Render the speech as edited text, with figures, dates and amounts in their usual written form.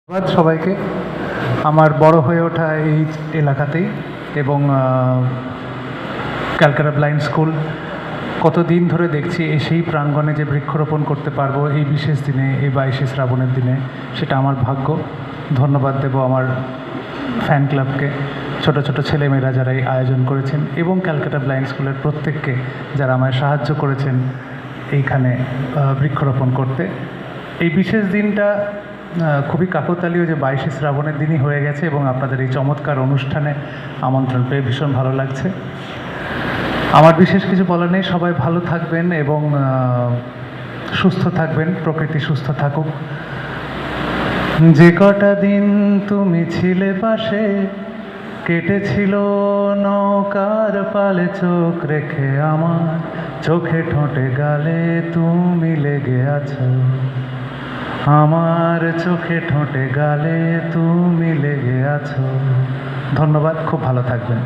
ধন্যবাদ সবাইকে। আমার বড় হয়ে ওঠা এই এলাকাতেই এবং ক্যালকাটা ব্লাইন্ড স্কুল কতদিন ধরে দেখছি সেই প্রাঙ্গণে যে বৃক্ষরোপণ করতে পারবো এই বিশেষ দিনে, এই 22শে শ্রাবণের দিনে, সেটা আমার ভাগ্য। ধন্যবাদ দেব আমার ফ্যান ক্লাবকে, ছোট ছোট ছেলেমেয়েরা যারা এই আয়োজন করেছেন, এবং ক্যালকাটা ব্লাইন্ড স্কুলের প্রত্যেককে যারা আমায় সাহায্য করেছেন এইখানে বৃক্ষরোপণ করতে। এই বিশেষ দিনটা খুবই কাকতালীয় যে 22শে শ্রাবণের দিনই হয়ে গেছে এবং আপনাদের এই চমৎকার অনুষ্ঠানে আমন্ত্রণ পেয়ে ভীষণ ভালো লাগছে। আমার বিশেষ কিছু বলার নেই। সবাই ভালো থাকবেন এবং সুস্থ থাকবেন, প্রকৃতি সুস্থ থাকুক। যে কটা দিন তুমি ছিলে পাশে, কেটেছিল নৌকার পালে চোখ রেখে, আমার চোখে ঠোঁটে গালে তুমি লেগে আছো, আমার চোখে ঠোঁটে গালে তুমি লেগে আছো। ধন্যবাদ, খুব ভালো থাকবেন।